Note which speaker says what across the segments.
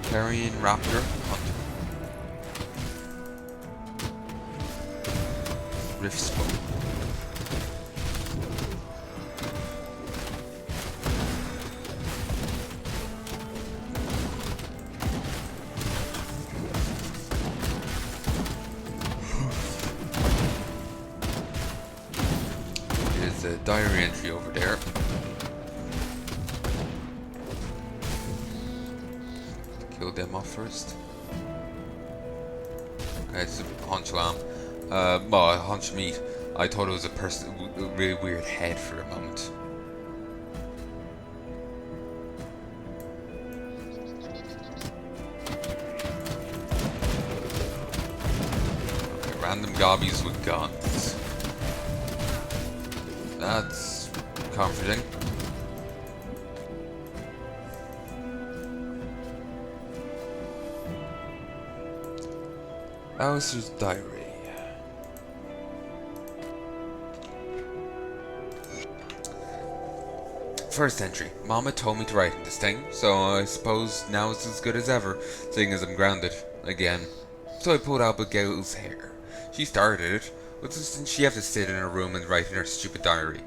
Speaker 1: Carrion Raptor Hunter. Rift Smoke. There's a diary entry over there. Kill them off first. Okay, it's a hunch lamb. Well, hunch meat. I thought it was a person with a really weird head for a moment. Okay, random gobbies with guns. That's comforting. Alistair's diary. First entry. Mama told me to write this thing, so I suppose now it's as good as ever, seeing as I'm grounded again. So I pulled Abigail's hair. She started it. But doesn't she have to sit in her room and write in her stupid diary?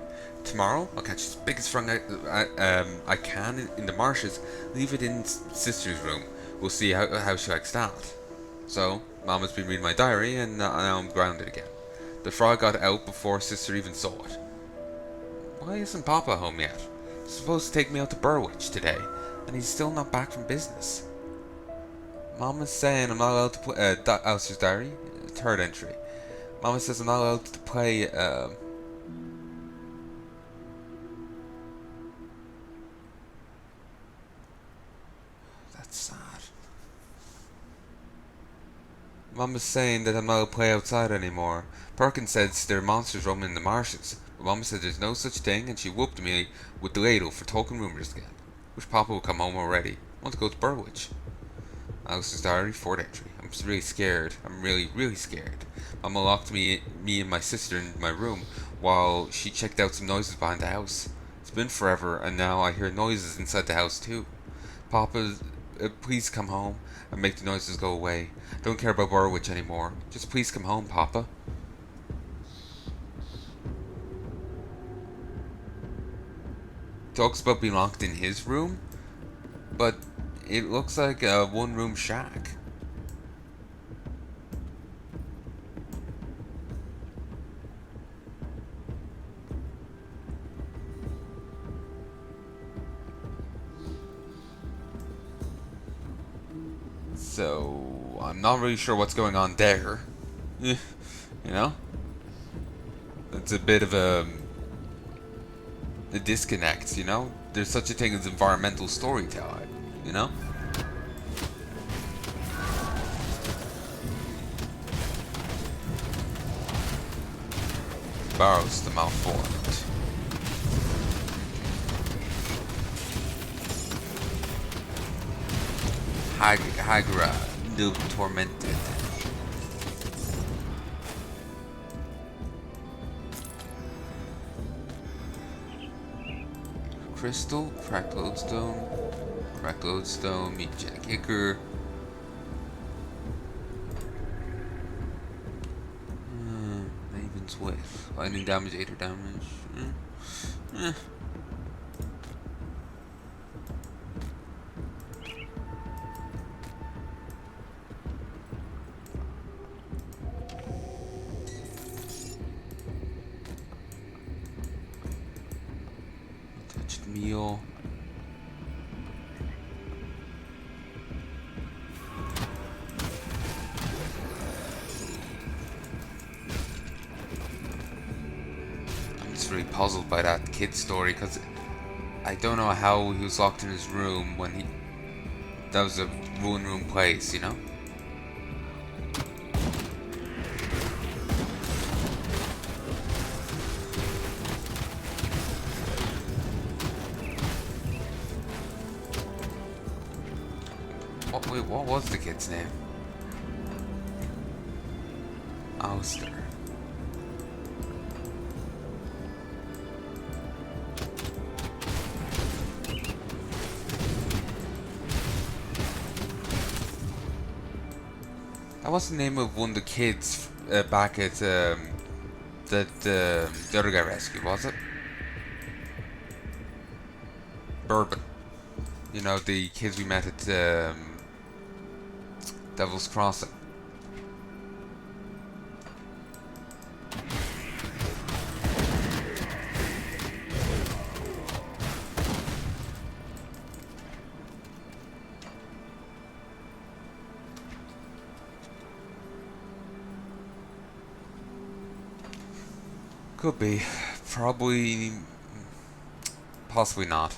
Speaker 1: Tomorrow, I'll catch the biggest frog I can in the marshes, leave it in sister's room. We'll see how she likes that. So, Mama's been reading my diary, and now I'm grounded again. The frog got out before sister even saw it. Why isn't Papa home yet? He's supposed to take me out to Burwich today, and he's still not back from business. Mama's saying I'm not allowed to play Alistair's diary, third entry. Mama says I'm not allowed to play that's sad. Mama's saying that I'm not allowed to play outside anymore. Perkins says there are monsters roaming in the marshes. But Mama said there's no such thing, and she whooped me with the ladle for talking rumours again. Wish Papa would come home already. I want to go to Burwich. Alice's diary, fourth entry. I'm really scared. I'm really scared. Mama locked me and my sister in my room while she checked out some noises behind the house. It's been forever, and now I hear noises inside the house too. Papa, please come home and make the noises go away. Don't care about Burwich anymore. Just please come home, Papa. Talks about being locked in his room, but it looks like a one-room shack. So, I'm not really sure what's going on there. You know? It's a bit of a disconnect, you know? There's such a thing as environmental storytelling, you know? Barrows the malformed. Hagra, noob tormented. Crystal, cracked lodestone, meat jack kicker. Maven's whiff, lightning damage, 8 damage. Meal. I'm just really puzzled by that kid story because I don't know how he was locked in his room when that was a one-room place, you know? Wait, what was the kid's name? Alistair. That was the name of one of the kids back at that the other guy rescued, was it? Bourbon. You know, the kids we met at Devil's Crossing. Could be. Probably. Possibly not.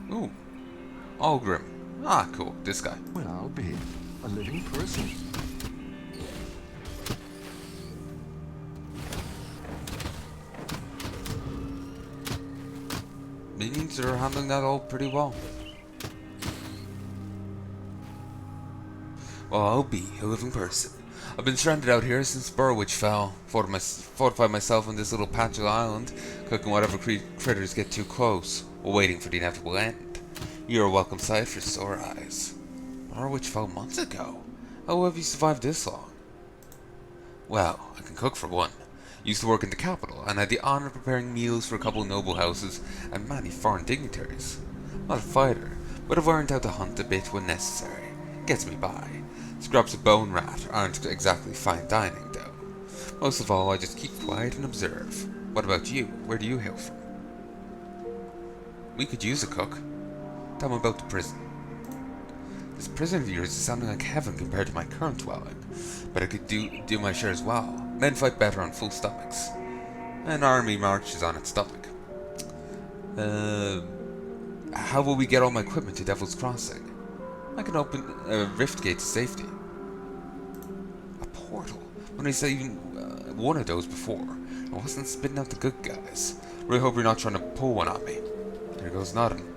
Speaker 1: Ooh. Algrim. Ah, cool. This guy.
Speaker 2: Well, I'll be a living person.
Speaker 1: Minions are handling that all pretty well. Well, I'll be a living person. I've been stranded out here since Burwitch fell. Fortified myself on this little patch of island, cooking whatever critters get too close, while waiting for the inevitable end. You're a welcome sight for sore eyes. Burwitch fell months ago. How have you survived this long? Well, I can cook for one. Used to work in the capital, and had the honor of preparing meals for a couple of noble houses and many foreign dignitaries. Not a fighter, but I've learned how to hunt a bit when necessary. Gets me by. Scraps of bone rat aren't exactly fine dining, though. Most of all, I just keep quiet and observe. What about you? Where do you hail from? We could use a cook. Tell me about the prison. This prison of yours is sounding like heaven compared to my current dwelling, but I could do my share as well. Men fight better on full stomachs. An army marches on its stomach. How will we get all my equipment to Devil's Crossing? I can open a rift gate to safety. A portal? When I saw even one of those before, I wasn't spitting out the good guys. Really hope you're not trying to pull one on me. There goes nothing.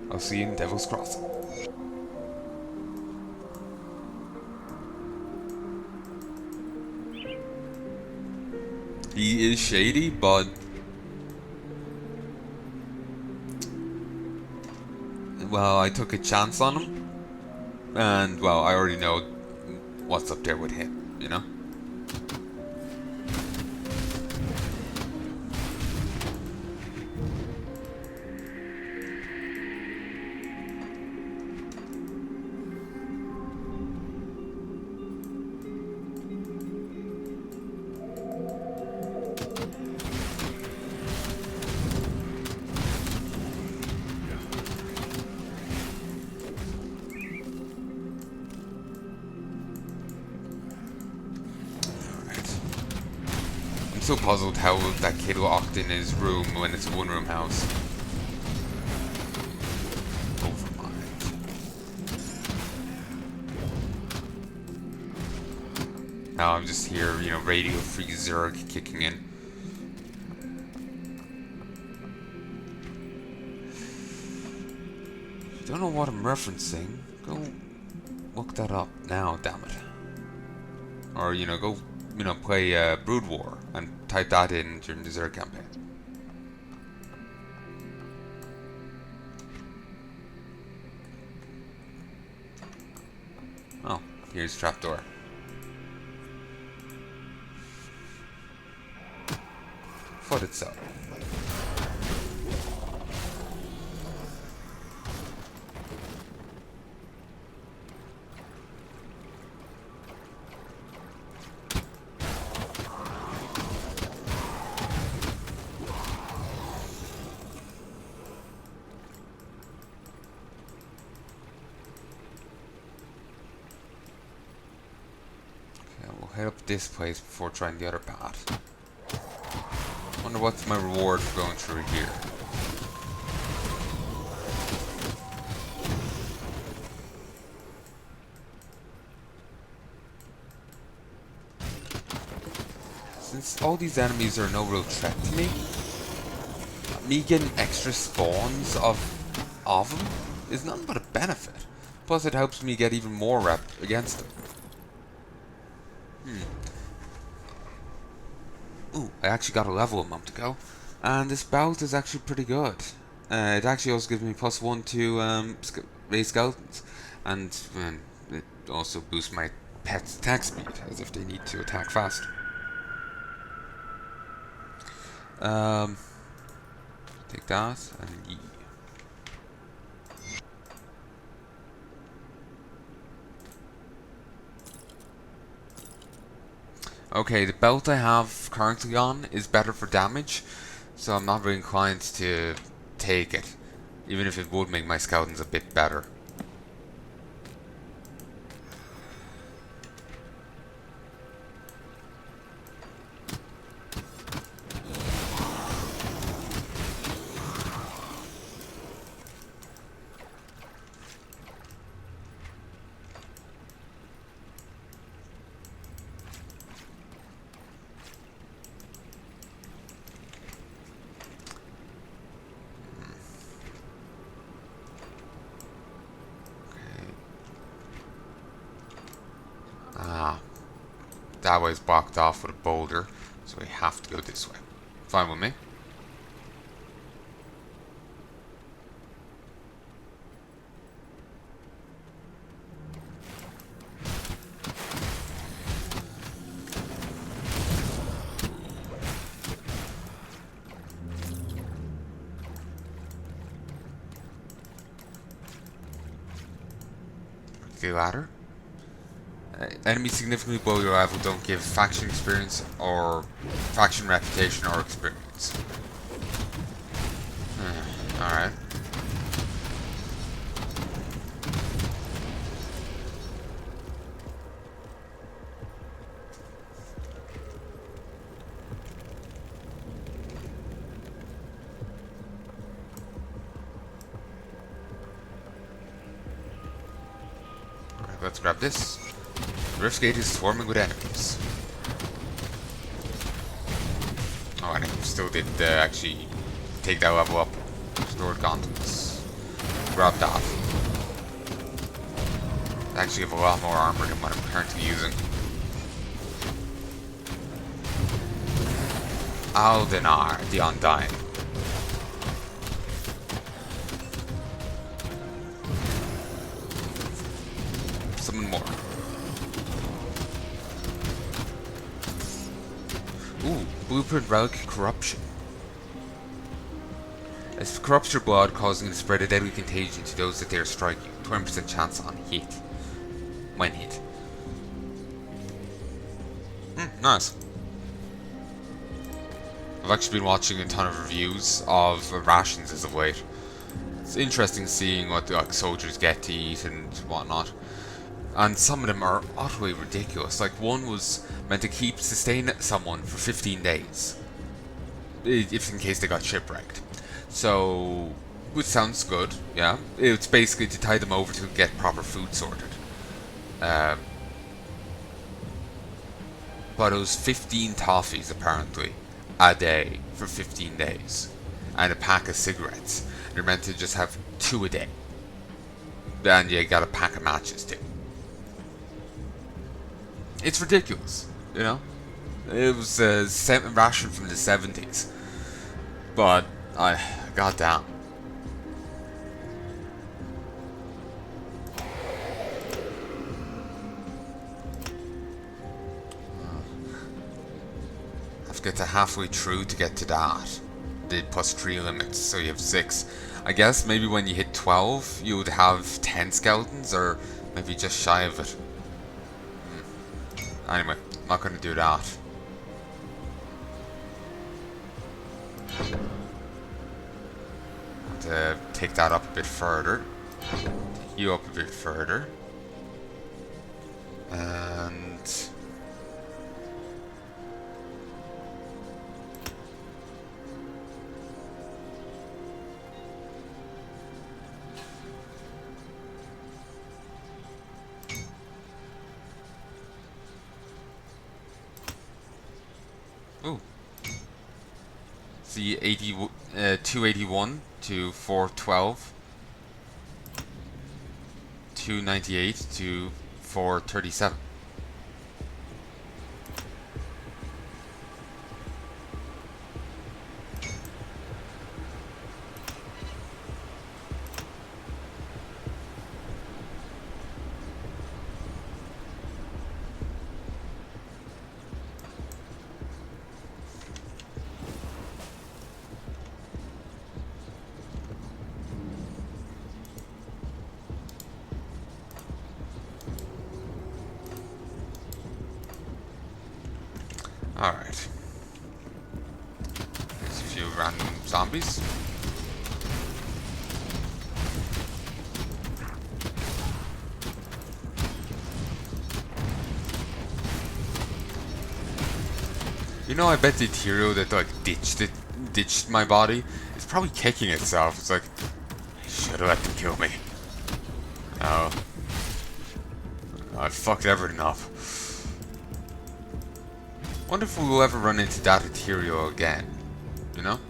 Speaker 1: I'll see you in Devil's Crossing. He is shady, but well, I took a chance on him, and well, I already know what's up there with him, you know? I'm so puzzled how that kid locked in his room when it's a one-room house. Overmind. Now I'm just here, you know, Radio Free Zerg kicking in. If you don't know what I'm referencing, go look that up now, damn it. Or, you know, go, you know, play Brood War and type that in during the Zerg campaign. Oh, here's trapdoor. Foot itself. We'll head up this place before trying the other path. Wonder what's my reward for going through here. Since all these enemies are no real threat to me, me getting extra spawns of them is nothing but a benefit. Plus, it helps me get even more rep against them. Ooh, I actually got a level a month ago, and this belt is actually pretty good. It actually also gives me +1 to raise skeletons, and it also boosts my pet's attack speed, as if they need to attack fast. Take that, and yee. Okay, the belt I have currently on is better for damage, so I'm not really inclined to take it, even if it would make my skeletons a bit better. Ah, that way's blocked off with a boulder, so we have to go this way. Fine with me. The ladder. Enemies significantly below your level don't give faction experience or faction reputation or experience. Alright. Alright, let's grab this. The rift gate is swarming with enemies. Oh, and I still did actually take that level up. Stored contents. Grab that. I actually have a lot more armor than what I'm currently using. Aldenar, the Undying. Summon more. Ooh, Blueprint Relic Corruption. It corrupts your blood, causing it to spread a deadly contagion to those that dare strike you. 20% chance on hit. When hit. Nice. I've actually been watching a ton of reviews of rations as of late. It's interesting seeing what the soldiers get to eat and whatnot. And some of them are utterly ridiculous. Like, one was meant to sustain someone for 15 days. If in case they got shipwrecked. So, which sounds good, yeah. It's basically to tie them over to get proper food sorted. But it was 15 toffees, apparently, a day for 15 days. And a pack of cigarettes. You're meant to just have 2 a day. And you got a pack of matches, too. It's ridiculous, you know? It was a ration from the 70s. But, goddamn. I have to get to halfway through to get to that. The +3 limits, so you have 6. I guess maybe when you hit 12, you would have 10 skeletons, or maybe just shy of it. Anyway, I'm not gonna do that. To take that up a bit further. Take you up a bit further. And ooh. See, 281 to 412, 298 to 437. Alright. There's a few random zombies. You know, I bet the Tyrio that like ditched my body, it's probably kicking itself. It's like, I should have let them kill me. Oh, I fucked everything up. Wonder if we will ever run into that Tyrio again. You know?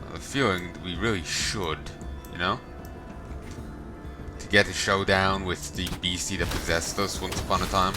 Speaker 1: I have a feeling that we really should. You know? To get a showdown with the beastie that possessed us once upon a time.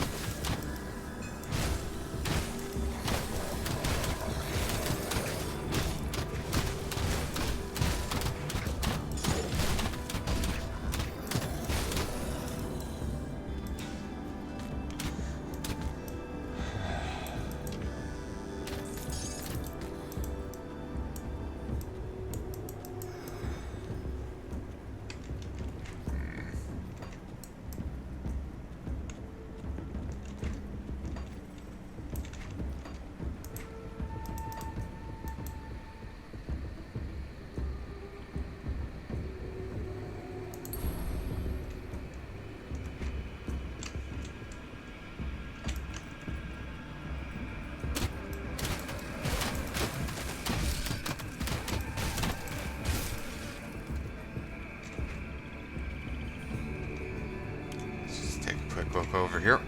Speaker 1: Quick look over here.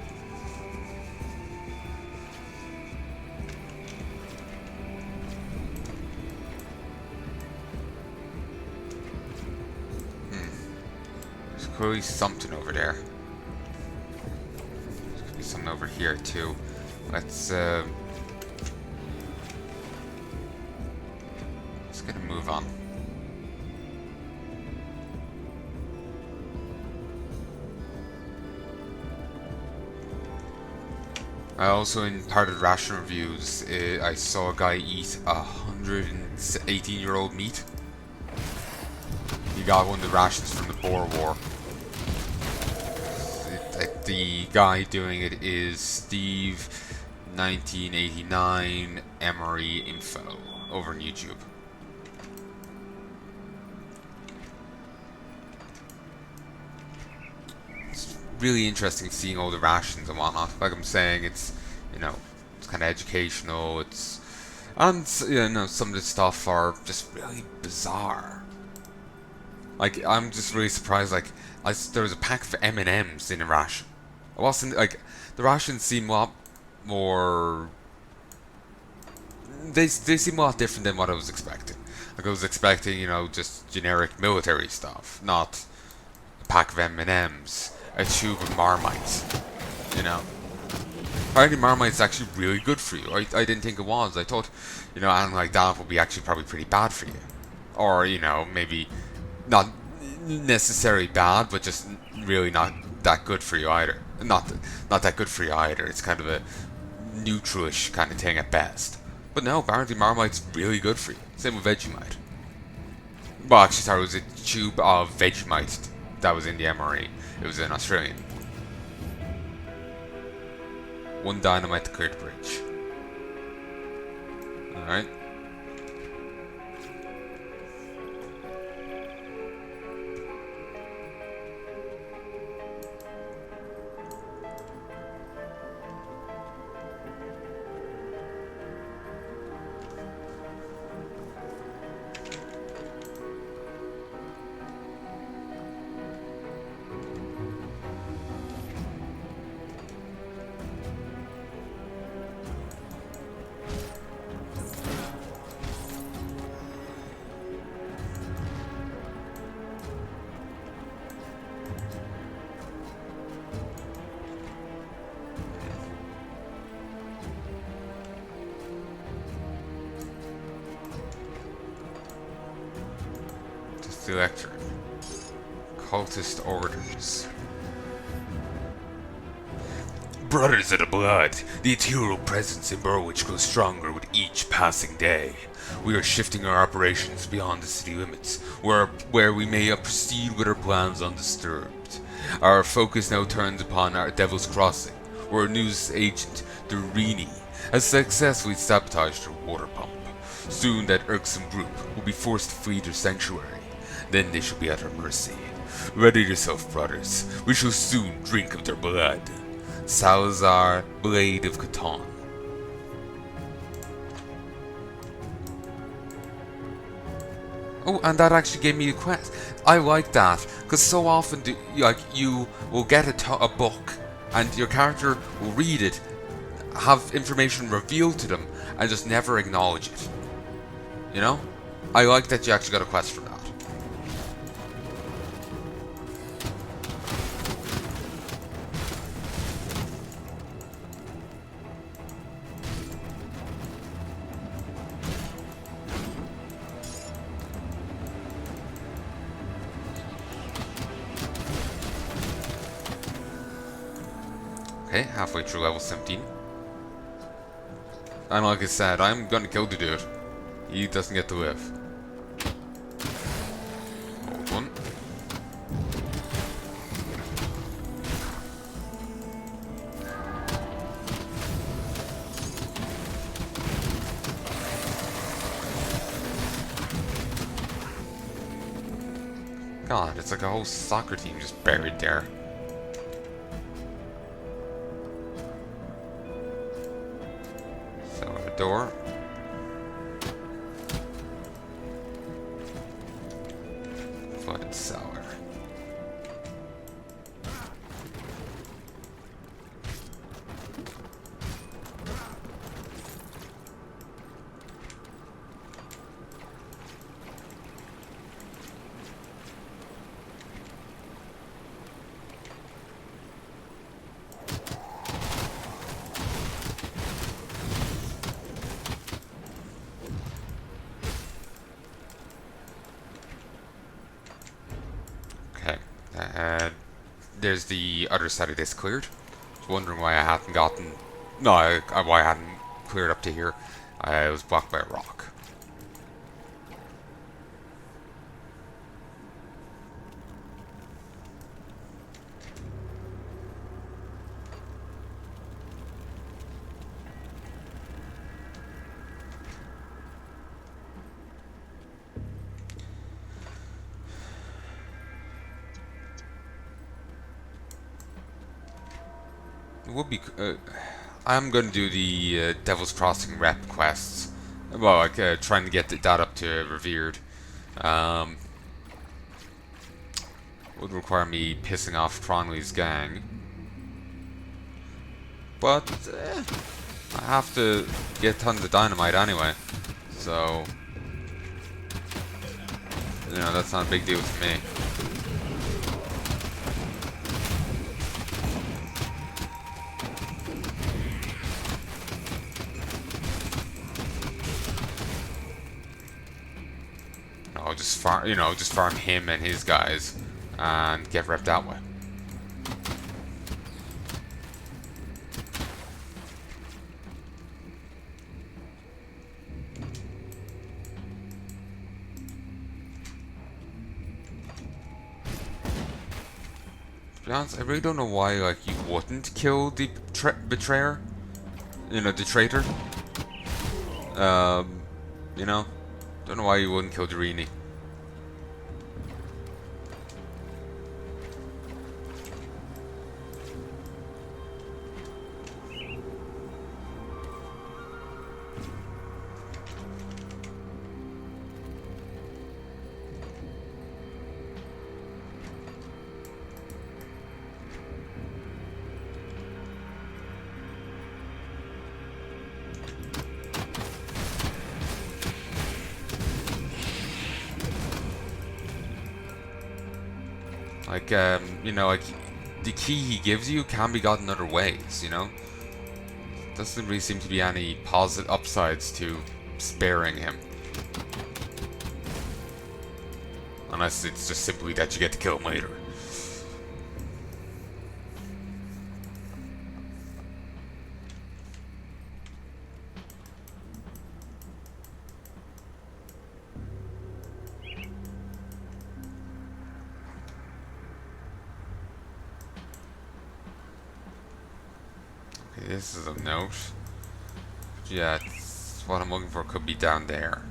Speaker 1: There's clearly something over there. There could be something over here too. Let's get a move on. I also, in part of the ration reviews, I saw a guy eat 118-year-old meat. He got one of the rations from the Boer War. The guy doing it is Steve 1989 Emery Info over on YouTube. Really interesting seeing all the rations and whatnot. Like I'm saying, it's, you know, it's kind of educational. It's, and you know, some of the stuff are just really bizarre. Like, I'm just really surprised. Like, there was a pack of M&Ms in a ration. I wasn't like, the rations seem a lot more. They seem a lot different than what I was expecting. Like, I was expecting, you know, just generic military stuff, not a pack of M&Ms. A tube of Marmite, you know. Apparently Marmite's actually really good for you. I didn't think it was. I thought, you know, anything like that would be actually probably pretty bad for you. Or, you know, maybe not necessarily bad, but just really not that good for you either. Not that good for you either. It's kind of a neutralish kind of thing at best. But no, apparently Marmite's really good for you. Same with Vegemite. Well, actually, sorry, it was a tube of Vegemite that was in the MRE. It was an Australian. One dynamite to clear the bridge. Alright. the lectern. Cultist orders. Brothers of the blood, the ethereal presence in Burwich grows stronger with each passing day. We are shifting our operations beyond the city limits, where we may proceed with our plans undisturbed. Our focus now turns upon our Devil's Crossing, where a news agent, Durini, has successfully sabotaged her water pump. Soon that irksome group will be forced to flee their sanctuary. Then they shall be at our mercy. Ready yourself, brothers. We shall soon drink of their blood. Salazar, Blade of Catan. Oh, and that actually gave me a quest. I like that, because so often you will get a book, and your character will read it, have information revealed to them, and just never acknowledge it. You know? I like that you actually got a quest for that. Okay, halfway through level 17. And like I said, I'm gonna kill the dude. He doesn't get to live. Hold on. God, it's like a whole soccer team just buried there. Door. Flooded cellar. There's the other side of this cleared. I was wondering why I hadn't gotten... No, why I hadn't cleared up to here. I was blocked by a rock. It would be... I'm going to do the Devil's Crossing rep quests. Well, like trying to get that up to Revered. Would require me pissing off Cronley's gang. But I have to get tons of dynamite anyway. So, you know, that's not a big deal to me. I'll just farm, just farm him and his guys, and get repped that way. To be honest, I really don't know why, like, you wouldn't kill the betrayer, the traitor. Don't know why you wouldn't kill Durini. Like, like, the key he gives you can be gotten other ways, Doesn't really seem to be any positive upsides to sparing him. Unless it's just simply that you get to kill him later. Okay, this is a note. Yeah, it's what I'm looking for could be down there.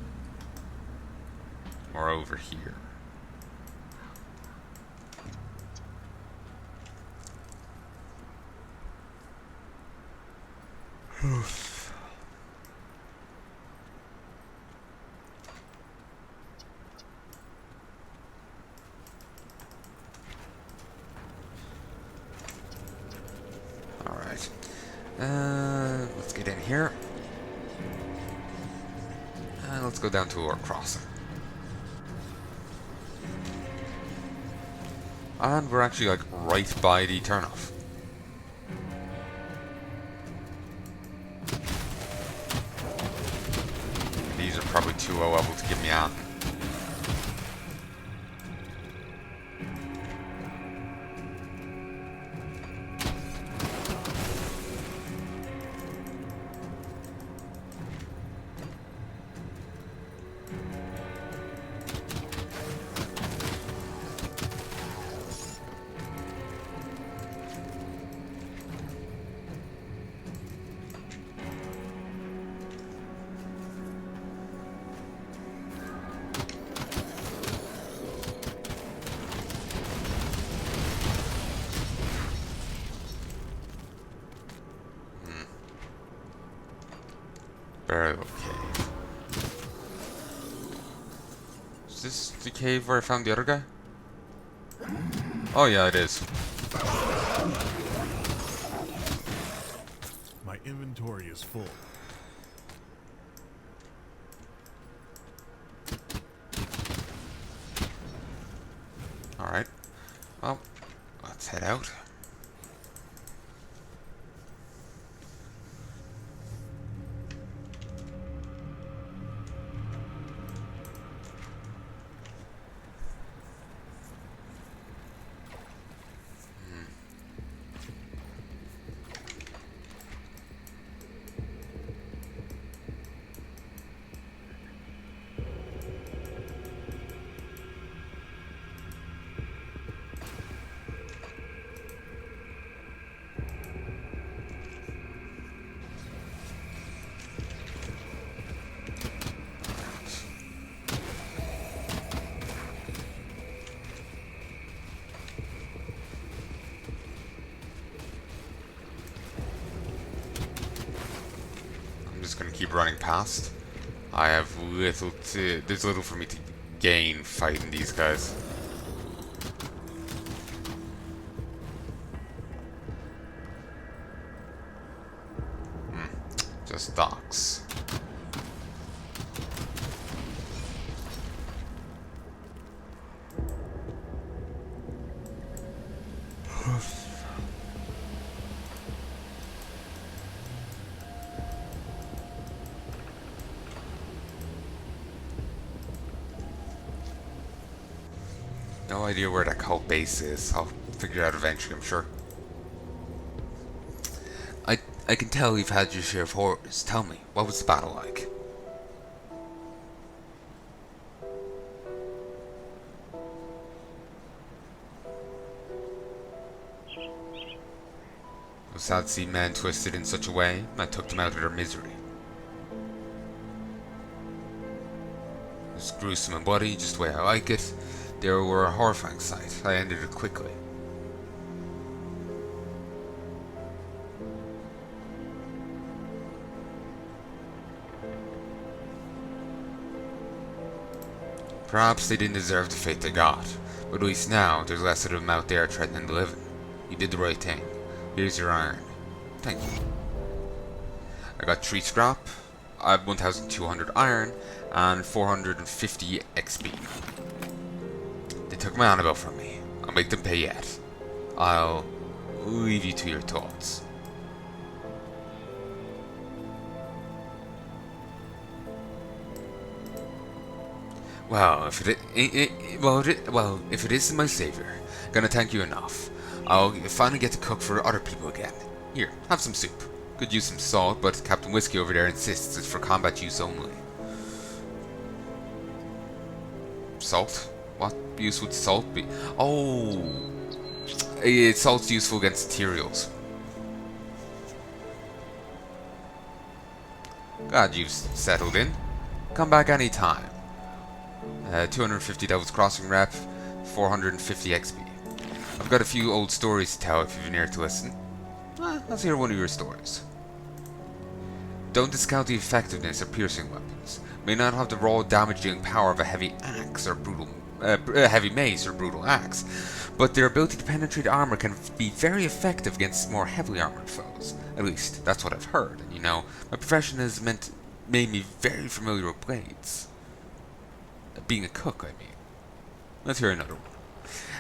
Speaker 1: Or over here. Alright. Let's get in here. And let's go down to our crossing. And we're actually like right by the turnoff. These are probably too low level to get me out. Burial cave. Is this the cave where I found the other guy? Oh yeah, it is.
Speaker 3: My inventory is full.
Speaker 1: Alright. Well, let's head out. Just gonna keep running past. I have little to, there's little for me to gain fighting these guys. Just docks. No idea where that cult base is. I'll figure it out eventually, I'm sure. I can tell you've had your share of horrors. Tell me, what was the battle like? It was sad to see men twisted in such a way. I took them out of their misery. It was gruesome and bloody, just the way I like it. They were a horrifying sight. I ended it quickly. Perhaps they didn't deserve the fate they got, but at least now there's less of them out there threatening the living. You did the right thing. Here's your iron. Thank you. I got 3 scrap, I have 1200 iron, and 450 XP. They took my Annabelle from me. I'll make them pay yet. I'll leave you to your thoughts. Well, if if it isn't my savior, gonna thank you enough. I'll finally get to cook for other people again. Here, have some soup. Could use some salt, but Captain Whiskey over there insists it's for combat use only. Salt? What use would salt be? Oh, salt's useful against materials. Glad you've settled in. Come back anytime. 250 Devil's Crossing rep, 450 XP. I've got a few old stories to tell if you've been here to listen. Let's hear one of your stories. Don't discount the effectiveness of piercing weapons. May not have the raw damage-dealing power of a heavy axe or heavy mace or brutal axe, but their ability to penetrate armor can be very effective against more heavily armored foes. At least, that's what I've heard, and you know, my profession has made me very familiar with blades. Being a cook, I mean. Let's hear another one.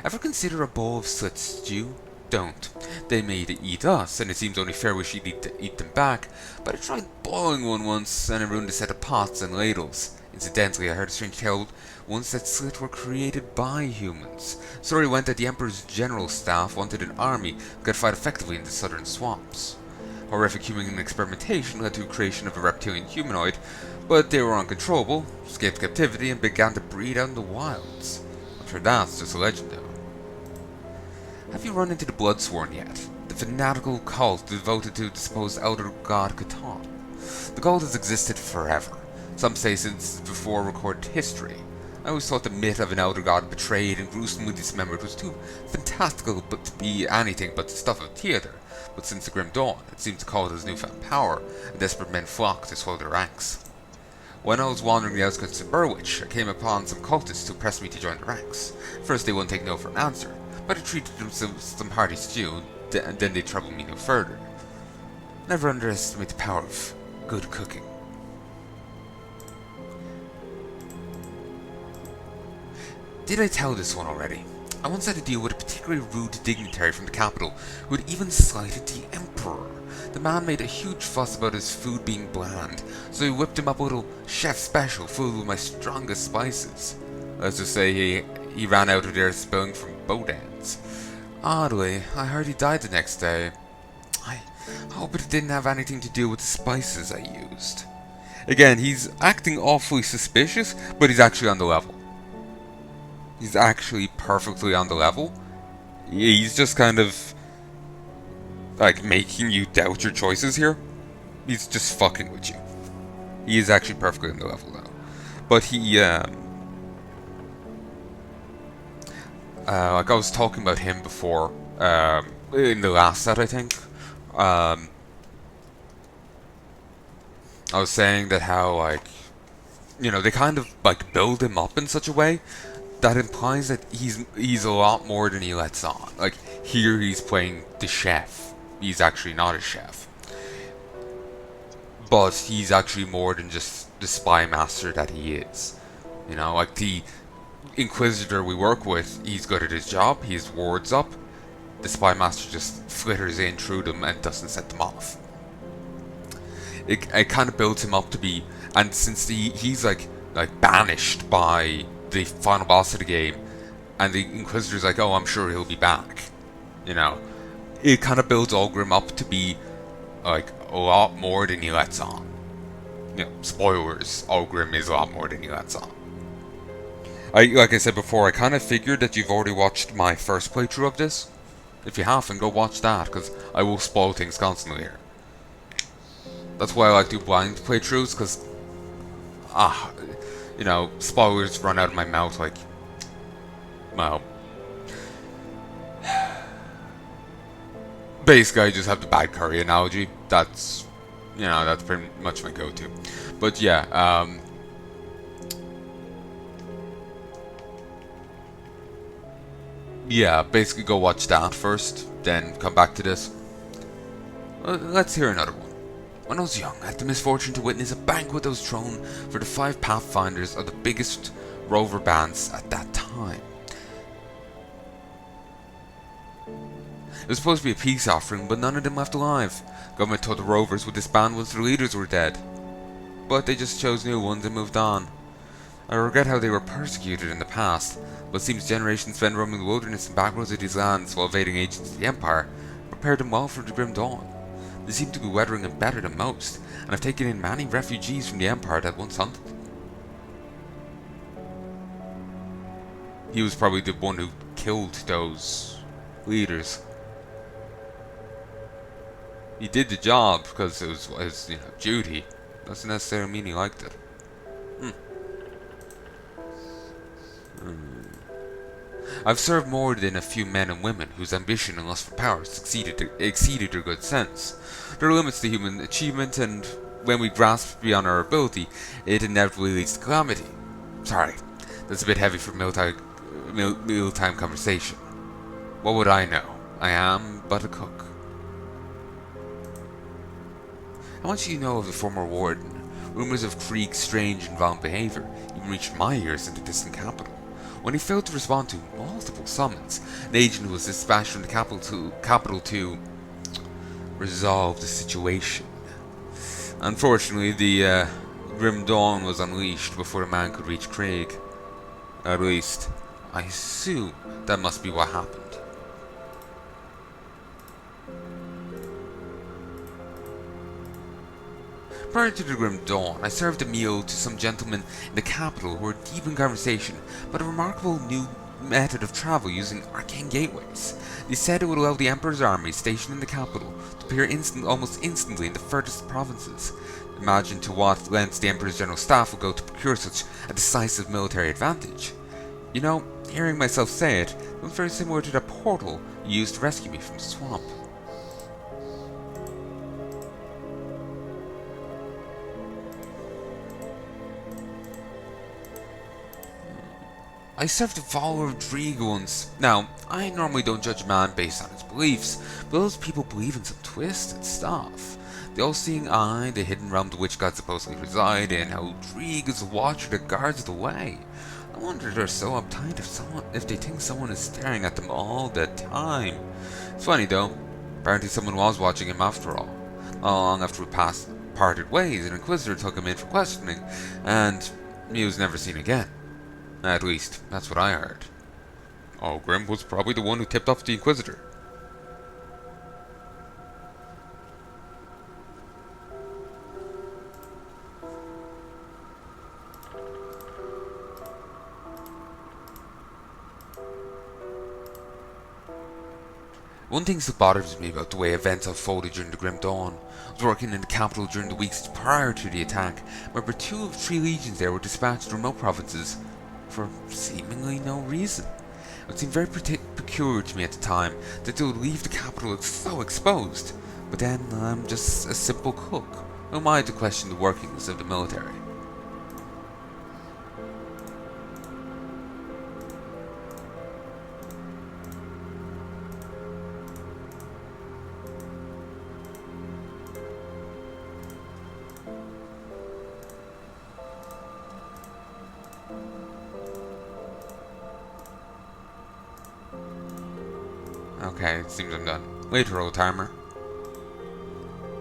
Speaker 1: Ever consider a bowl of slit stew? Don't. They may eat us, and it seems only fair we should eat them back, but I tried boiling one once, and it ruined a set of pots and ladles. Incidentally, I heard a strange tale once that slit were created by humans. Story went that the Emperor's general staff wanted an army that could fight effectively in the southern swamps. Horrific human experimentation led to the creation of a reptilian humanoid, but they were uncontrollable, escaped captivity, and began to breed out in the wilds. I'm sure that's just a legend, though. Have you run into the Bloodsworn yet? The fanatical cult devoted to the supposed elder god Catan. The cult has existed forever. Some say since before recorded history. I always thought the myth of an elder god betrayed and gruesomely dismembered was too fantastical but to be anything but the stuff of theatre. But since the Grim Dawn, it seems the cult has newfound power, and desperate men flock to swell their ranks. When I was wandering the outskirts of Burwich, I came upon some cultists who pressed me to join the ranks. First they wouldn't take no for an answer, but I treated them to some hearty stew, and then they troubled me no further. Never underestimate the power of good cooking. Did I tell this one already? I once had to deal with a particularly rude dignitary from the capital who had even slighted the Emperor. The man made a huge fuss about his food being bland, so he whipped him up a little chef special filled with my strongest spices. Let's just say he ran out of there spilling from both ends. Oddly, I heard he died the next day. I hope it didn't have anything to do with the spices I used. Again, he's acting awfully suspicious, but he's actually on the level. He's actually perfectly on the level. He's just kind of like making you doubt your choices here. He's just fucking with you. He is actually perfectly on the level though. But he like I was talking about him before, in the last set I think. I was saying that how, like, you know, they kind of like build him up in such a way that implies that he's a lot more than he lets on. Like, here he's playing the chef. He's actually not a chef. But he's actually more than just the spy master that he is. You know, like the Inquisitor we work with, he's good at his job, he has wards up. The spy master just flitters in through them and doesn't set them off. It kind of builds him up to be, and since he's like banished by the final boss of the game, and the Inquisitor's like, oh, I'm sure he'll be back. You know, it kind of builds Ulgrim up to be like a lot more than he lets on. You know, spoilers, Ulgrim is a lot more than he lets on. Like I said before, I kind of figured that you've already watched my first playthrough of this. If you haven't, go watch that, because I will spoil things constantly here. That's why I like to do blind playthroughs, because, you know, spoilers run out of my mouth like, well, basically I just have the bad curry analogy. That's, you know, that's pretty much my go-to. But yeah, yeah, basically go watch that first, then come back to this. Let's hear another one. When I was young, I had the misfortune to witness a banquet that was thrown for the 5 pathfinders of the biggest rover bands at that time. It was supposed to be a peace offering, but none of them left alive. Government told the rovers would disband once their leaders were dead. But they just chose new ones and moved on. I regret how they were persecuted in the past, but it seems generations spent roaming the wilderness and backroads of these lands while evading agents of the Empire prepared them well for the grim dawn. They seem to be weathering it better than most, and have taken in many refugees from the Empire that once hunted them. He was probably the one who killed those leaders. He did the job because it was his, duty. Doesn't necessarily mean he liked it. I've served more than a few men and women whose ambition and lust for power exceeded their good sense. There are limits to human achievement, and when we grasp beyond our ability, it inevitably leads to calamity. Sorry, that's a bit heavy for mealtime conversation. What would I know? I am but a cook. How much do you know of the former warden? Rumors of Krieg's strange and violent behavior even reached my ears in the distant capital. When he failed to respond to multiple summons, an agent was dispatched from the capital to resolve the situation. Unfortunately, the grim dawn was unleashed before the man could reach Krieg. At least, I assume that must be what happened. Prior to the grim dawn, I served a meal to some gentlemen in the capital who were deep in conversation about a remarkable new method of travel using arcane gateways. They said it would allow the Emperor's army stationed in the capital to appear almost instantly in the furthest provinces. Imagine to what lengths the Emperor's general staff would go to procure such a decisive military advantage. You know, hearing myself say it was very similar to the portal you used to rescue me from the swamp. I served a follower of Drieg once. Now, I normally don't judge a man based on his beliefs, but those people believe in some twisted stuff. The all-seeing eye, the hidden realm to which gods supposedly reside in, how Drieg is the watcher that guards the way. I wonder if they're so uptight if they think someone is staring at them all the time. It's funny though, apparently someone was watching him after all. Not long after we parted ways, an Inquisitor took him in for questioning, and he was never seen again. At least, that's what I heard. Oh, Grim was probably the one who tipped off the Inquisitor. One thing that bothers me about the way events unfolded during the Grim Dawn. I was working in the capital during the weeks prior to the attack. Remember, 2 of 3 legions there were dispatched to remote provinces for seemingly no reason. It seemed very peculiar to me at the time that they would leave the capital so exposed. But then, I'm just a simple cook. Who am I to question the workings of the military? Okay, it seems I'm done. Later, old timer.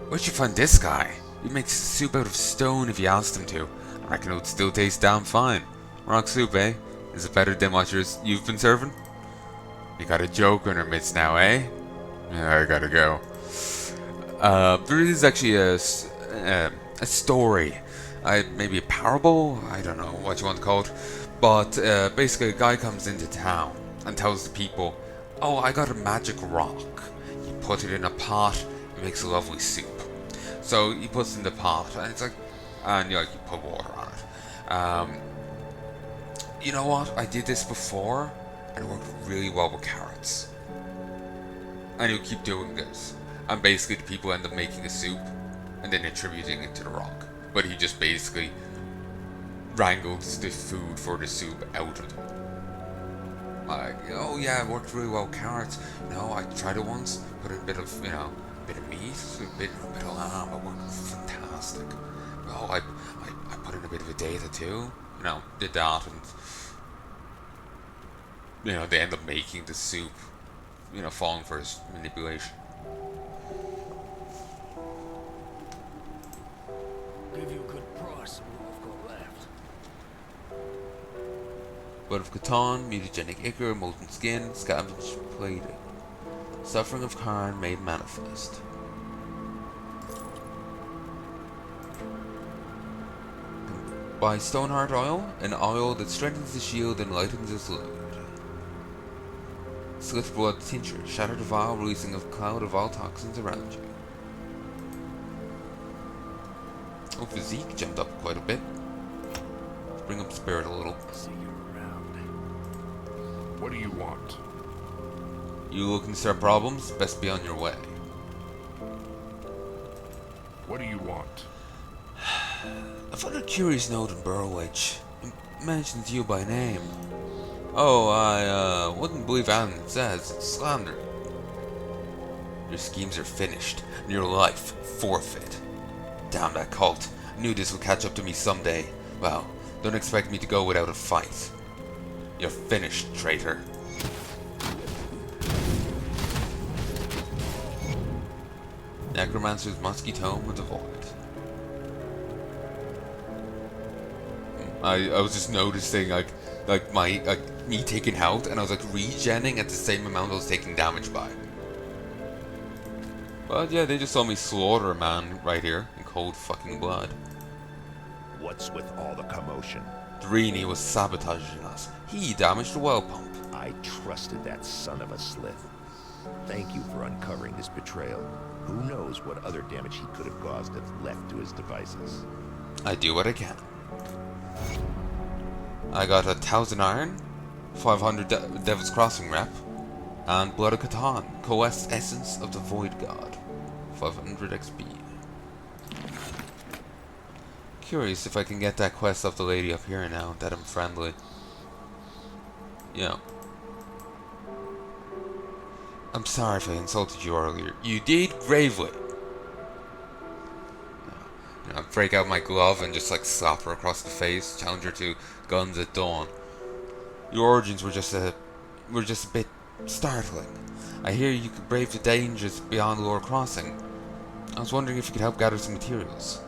Speaker 1: Where'd you find this guy? He makes soup out of stone if you asked him to. I reckon it would still taste damn fine. Rock soup, eh? Is it better than what you've been serving? You got a joke in her midst now, eh? Yeah, I gotta go. There is actually a story. Maybe a parable? I don't know what you want to call it. But basically a guy comes into town and tells the people, oh, I got a magic rock. You put it in a pot, it makes a lovely soup. So he puts it in the pot, and it's like, and you put water on it. You know what? I did this before, and it worked really well with carrots. And he'll keep doing this. And basically the people end up making a soup, and then attributing it to the rock. But he just basically wrangles the food for the soup out of them. Like, oh yeah, it worked really well with carrots. I tried it once, put in a bit of, bit of meat, a bit of lamb, it worked fantastic. Oh, I put in a bit of a data too, did that, and they end up making the soup, falling for his manipulation.
Speaker 4: Give you a good price, and what I've got left.
Speaker 1: Blood of Catan, mutagenic ichor, molten skin, scavenged plating. Suffering of Kharn made manifest. Buy Stoneheart oil, an oil that strengthens the shield and lightens its load. Slit blood tincture, shatter the vial, releasing a cloud of all toxins around you. Oh, physique jumped up quite a bit. Let's bring up spirit a little.
Speaker 3: See you around.
Speaker 4: What do you want?
Speaker 1: You looking to start problems? Best be on your way.
Speaker 4: What do you want?
Speaker 1: I found a curious note in Burrowitch. It mentions you by name. Oh, I wouldn't believe anything it says. It's slander. Your schemes are finished, and your life forfeit. Damn that cult. I knew this would catch up to me someday. Well, don't expect me to go without a fight. You're finished, traitor. Necromancer's musky tome of the void. I was just noticing like me taking health, and I was like regenning at the same amount I was taking damage by. But yeah, they just saw me slaughter a man right here in cold fucking blood.
Speaker 5: What's with all the commotion?
Speaker 1: Drini was sabotaging us. He damaged the well pump.
Speaker 5: I trusted that son of a slith. Thank you for uncovering this betrayal. Who knows what other damage he could have caused if left to his devices.
Speaker 1: I do what I can. I got 1,000 iron, 500 Devil's Crossing rep, and Blood of Catan, Coest Essence of the Void God, 500 XP. Curious if I can get that quest off the lady up here now that I'm friendly. Yeah. I'm sorry if I insulted you earlier. You did bravely. You know, break out my glove and just like slap her across the face, challenge her to guns at dawn. Your origins were just a bit startling. I hear you could brave the dangers beyond Lower Crossing. I was wondering if you could help gather some materials.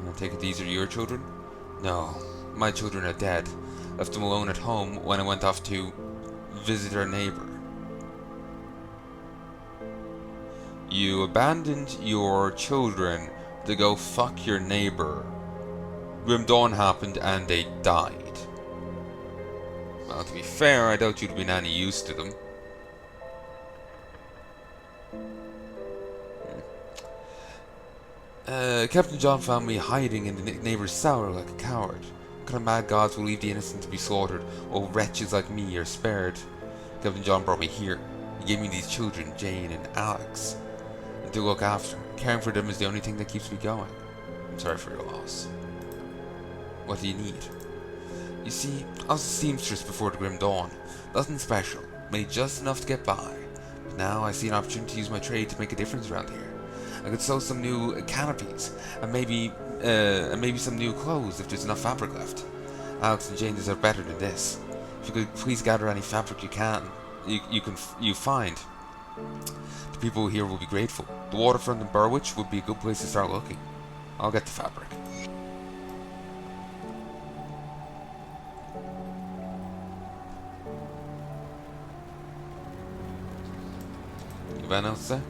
Speaker 1: I take it these are your children? No, my children are dead. Left them alone at home when I went off to visit our neighbor. You abandoned your children to go fuck your neighbor. Grim Dawn happened and they died. Well, to be fair, I doubt you'd have been any use to them. Captain John found me hiding in the neighbor's cellar like a coward. What kind of mad gods will leave the innocent to be slaughtered, while wretches like me are spared? Captain John brought me here. He gave me these children, Jane and Alex, and to look after. Caring for them is the only thing that keeps me going. I'm sorry for your loss. What do you need? You see, I was a seamstress before the Grim Dawn. Nothing special. Made just enough to get by. But now I see an opportunity to use my trade to make a difference around here. I could sew some new canopies, and maybe some new clothes if there's enough fabric left. Alex and Jane deserve better than this. If you could please gather any fabric you find. The people here will be grateful. The waterfront in Burwich would be a good place to start looking. I'll get the fabric. Anyone else there?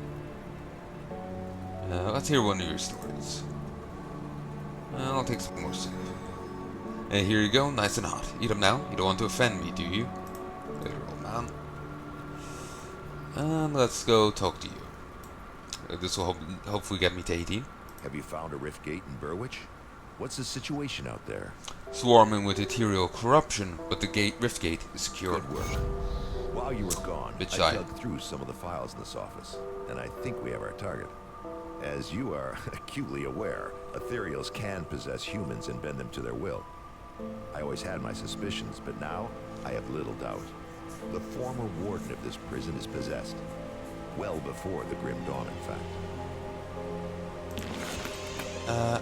Speaker 1: Let's hear one of your stories. I'll take some more soup. Here you go, nice and hot. Eat them now. You don't want to offend me, do you? Later, old man. And let's go talk to you. This will hopefully get me to 18.
Speaker 5: Have you found a rift gate in Burwich? What's the situation out there?
Speaker 1: Swarming with ethereal corruption, but the rift gate is secure.
Speaker 5: Good work. While you were gone,
Speaker 1: Bit
Speaker 5: I
Speaker 1: shy.
Speaker 5: dug through some of the files in this office, and I think we have our target. As you are acutely aware, ethereals can possess humans and bend them to their will. I always had my suspicions, but now I have little doubt. The former warden of this prison is possessed. Well before the Grim Dawn, in fact.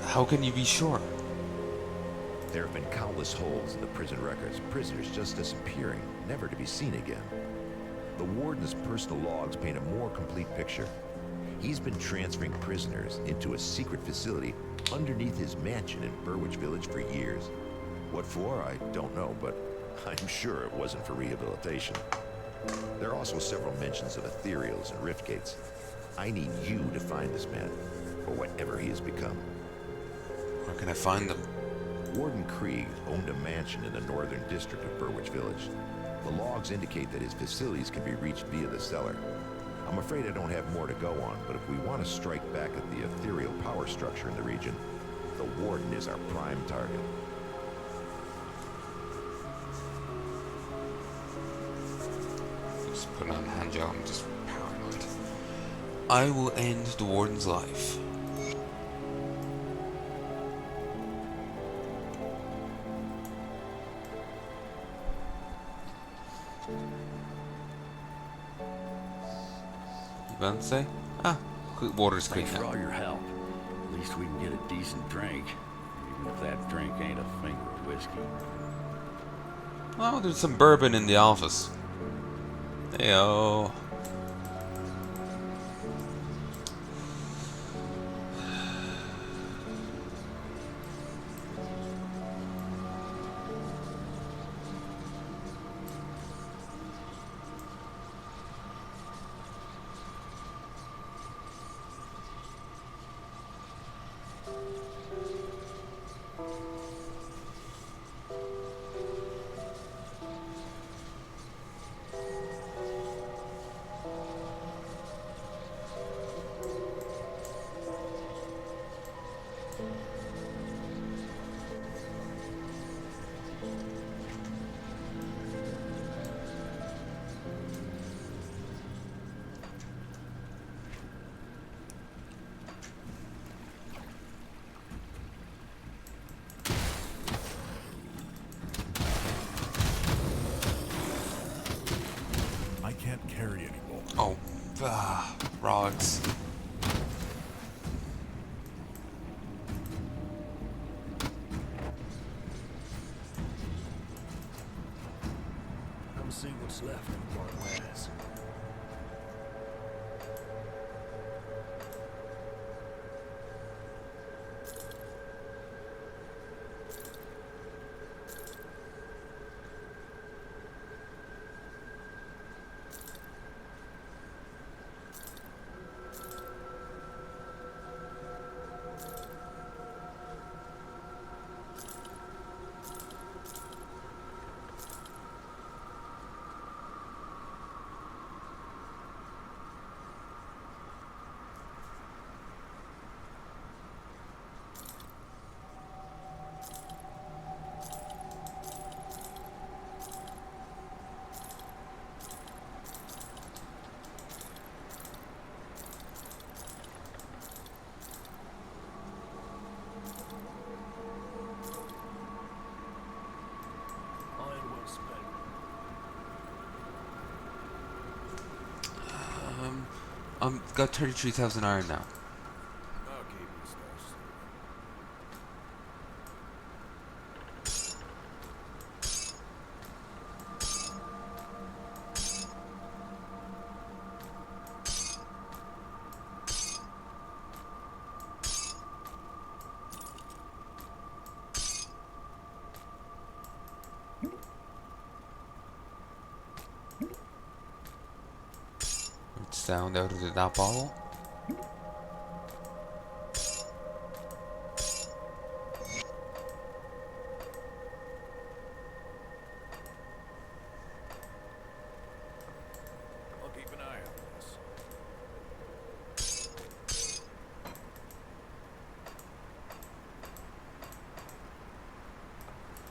Speaker 1: How can you be sure?
Speaker 5: There have been countless holes in the prison records, prisoners just disappearing, never to be seen again. The warden's personal logs paint a more complete picture. He's been transferring prisoners into a secret facility underneath his mansion in Burwich Village for years. What for, I don't know, but I'm sure it wasn't for rehabilitation. There are also several mentions of ethereals and rift gates. I need you to find this man, or whatever he has become.
Speaker 1: Where can I find them?
Speaker 5: Warden Krieg owned a mansion in the northern district of Burwich Village. The logs indicate that his facilities can be reached via the cellar. I'm afraid I don't have more to go on, but if we want to strike back at the ethereal power structure in the region, the Warden is our prime target.
Speaker 1: Just put on a hand job. I'm just paranoid. I will end the Warden's life. You about to say? Ah, water's clean
Speaker 6: Thanks for all
Speaker 1: now.
Speaker 6: your help. At least we can get a decent drink, even if that drink ain't a finger of whiskey.
Speaker 1: Oh, there's some bourbon in the office. Heyo.
Speaker 3: I can't carry anymore.
Speaker 1: Oh, rods.
Speaker 3: Come see what's left of Palanai.
Speaker 1: I've got 33,000 iron now. Sound out of that bottle.
Speaker 3: I'll keep an eye on this.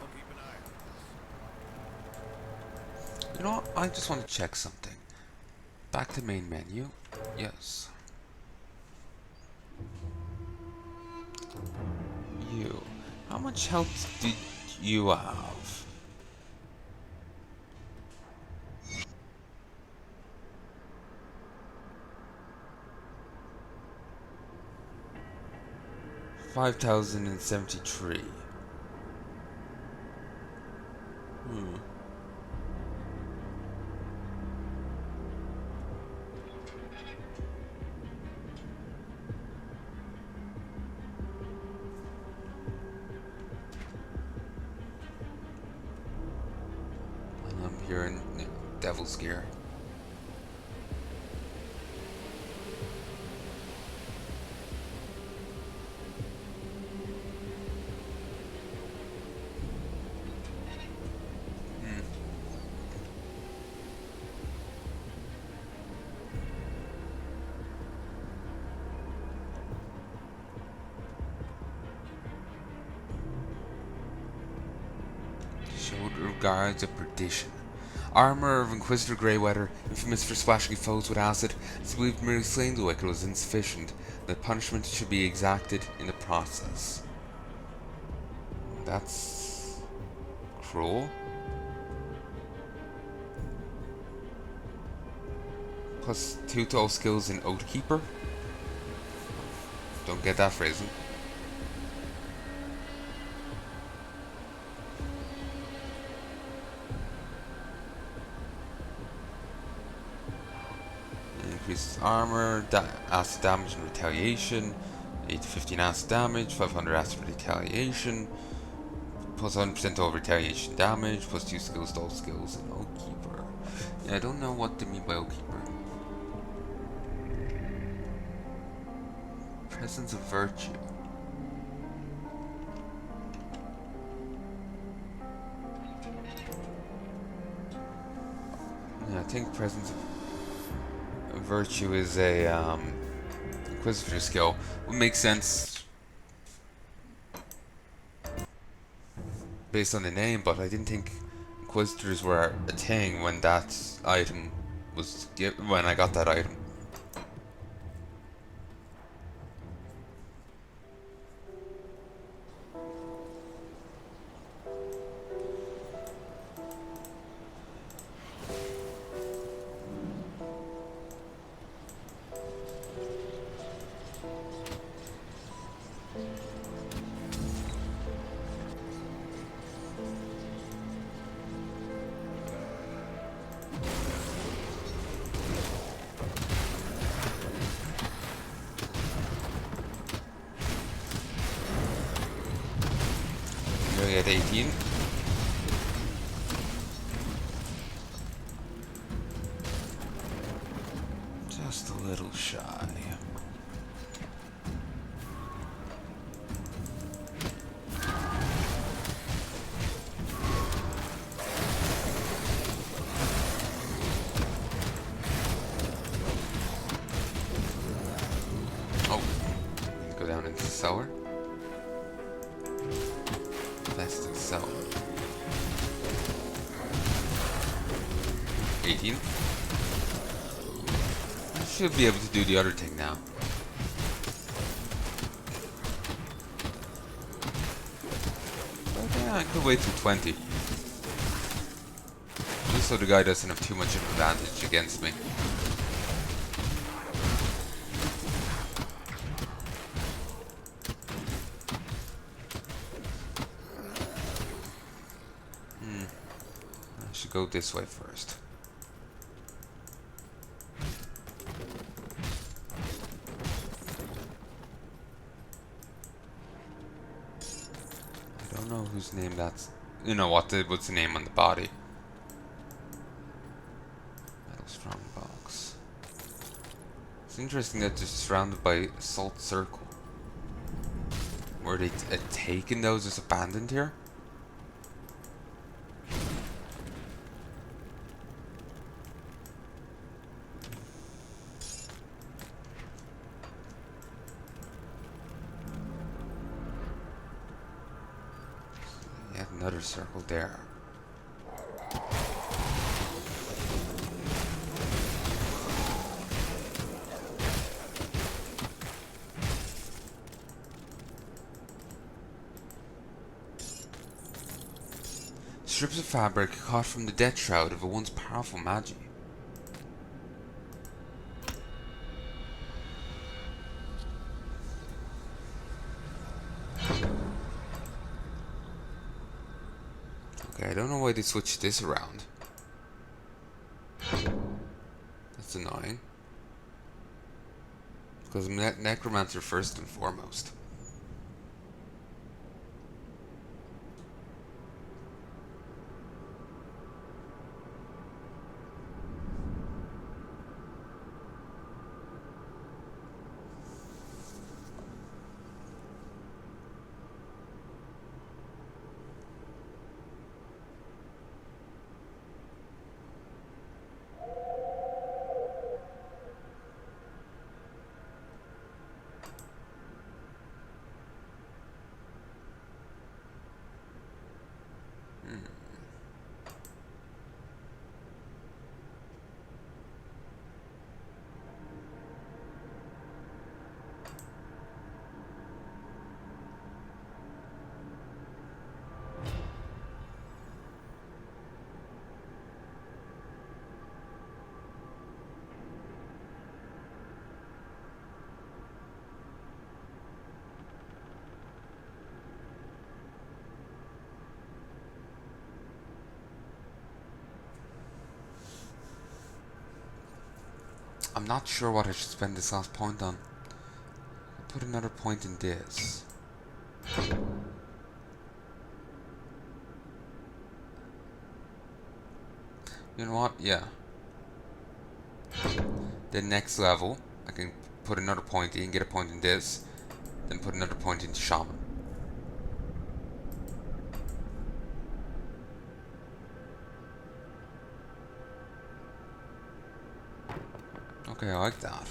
Speaker 3: I'll keep an eye on this.
Speaker 1: You know what? I just want to check something. Back to main menu. Yes. You. How much health did you have? $5,073. gear and devil's gear. Shoulder guards of perdition. Armor of Inquisitor Greyweather, infamous for splashing foes with acid, is believed merely slaying the wicked was insufficient. That punishment should be exacted in the process. That's cruel. Plus 2 to all skills in Oathkeeper. Don't get that phrasing. Increases armor, acid damage and retaliation, 8 to 15 acid damage, 500 acid retaliation, plus 100% all retaliation damage, plus 2 skills to all skills in Oathkeeper. Yeah, I don't know what to mean by Oathkeeper. Presence of Virtue. Yeah, I think Presence of Virtue is a Inquisitor skill. Would make sense based on the name, but I didn't think Inquisitors were a thing when that item was when I got that item. Nearly at 18. Just a little shy. Oh, go down into the cellar. Plastic cellar. 18. I should be able to do the other thing now. But yeah, I could wait till 20. Just so the guy doesn't have too much of an advantage against me. I should go this way first. I don't know whose name that's. You know what's the name on the body? Metal strong box. It's interesting that they're surrounded by salt circle. Were they taken those as abandoned here? Yet another circle there. Strips of fabric caught from the death shroud of a once powerful magi. Okay, I don't know why they switched this around. That's annoying. Because I'm necromancer first and foremost. I'm not sure what I should spend this last point on. I'll put another point in this. You know what? Yeah. The next level, I can put another point in, get a point in this, then put another point into Shaman. Okay, I like that.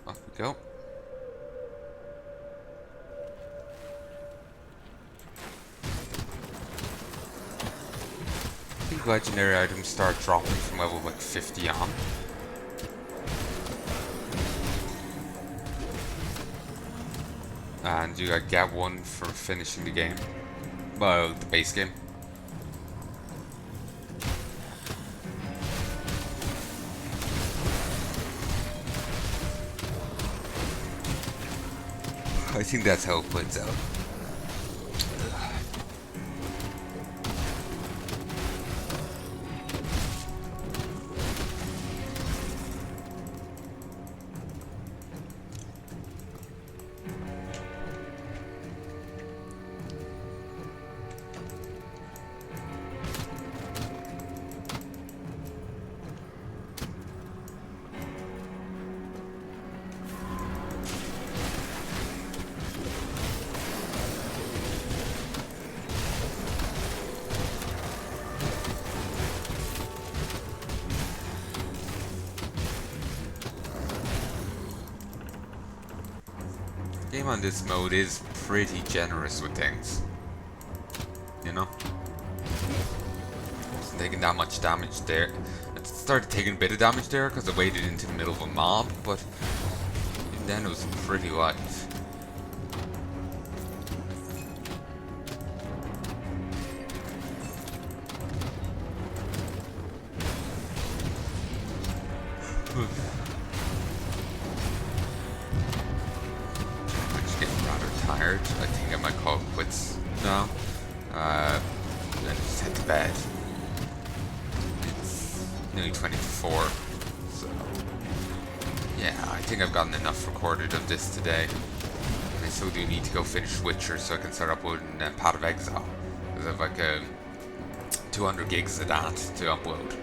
Speaker 1: Off we go. I think legendary items start dropping from level like 50 on. And you get one for finishing the game. Well, the base game. I think that's how it plays out. Game on this mode is pretty generous with things. You know? Wasn't taking that much damage there. It started taking a bit of damage there because I waded into the middle of a mob, but even then it was pretty light. Tired. I think I might call it quits now. And just head to bed. It's nearly 20 to 4. So, yeah, I think I've gotten enough recorded of this today. And I still do need to go finish Witcher so I can start uploading Path of Exile. Because I have like 200 gigs of that to upload.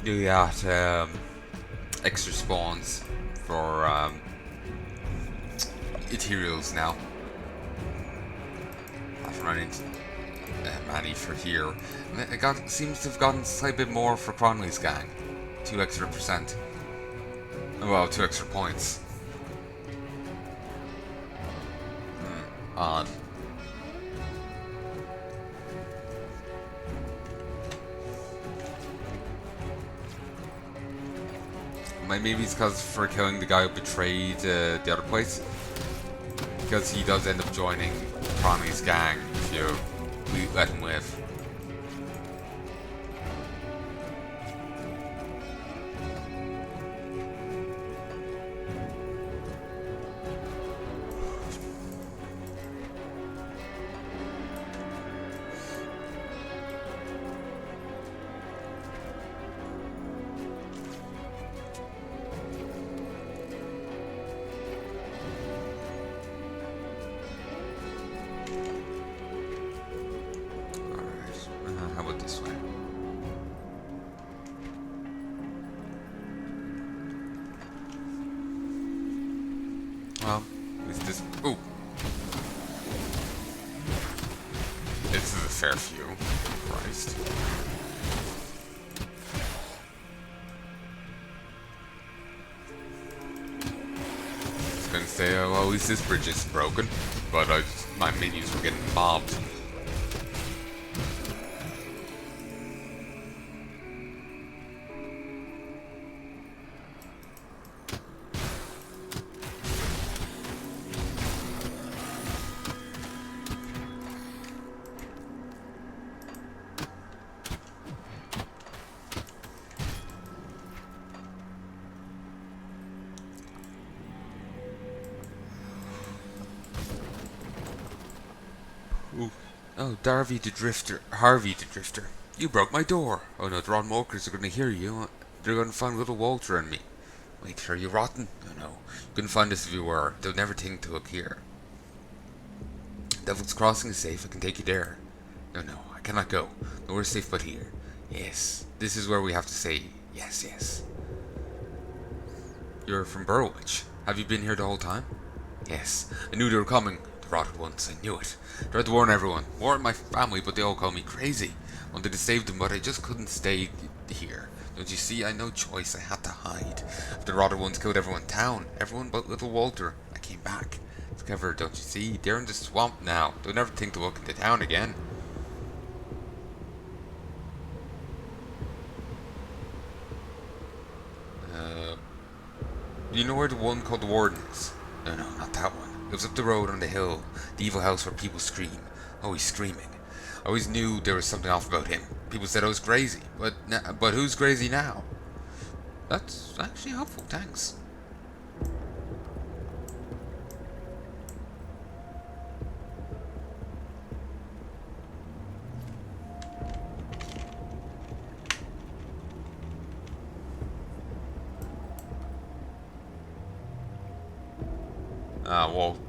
Speaker 1: Do that extra spawns for ethereals now. I've run into Manny for here. It seems to have gotten a slight bit more for Cronley's gang. 2 extra %. Well, 2 extra points. On. Maybe it's because for killing the guy who betrayed the other place. Because he does end up joining Palanai's gang if you let him live. How about this way? Well, at least this. Ooh! fair few. Christ. I was gonna say, oh, well, at least this bridge isn't broken, but my minions were getting mobbed. Ooh. Oh, Harvey the Drifter. You broke my door. Oh no, the rotten walkers are gonna hear you. They're gonna find little Walter and me. Wait, are you rotten? No, no. You couldn't find us if you were. They'll never think to look here. Devil's Crossing is safe. I can take you there. No, no, I cannot go. Nowhere safe but here. Yes, this is where we have to say yes, yes. You're from Burrowitch. Have you been here the whole time? Yes, I knew they were coming. The rotted ones, I knew it. Tried to warn everyone. Warn my family, but they all call me crazy. Wanted to save them, but I just couldn't stay here. Don't you see? I had no choice. I had to hide. The rotted ones killed everyone in town. Everyone but little Walter. I came back. It's clever, don't you see? They're in the swamp now. They'll never think to look into town again. Do you know where the one called the Warden is? No, no, not that one. It was up the road on the hill. The evil house where people scream. Oh, he's screaming. I always knew there was something off about him. People said I was crazy. But who's crazy now? That's actually helpful, thanks.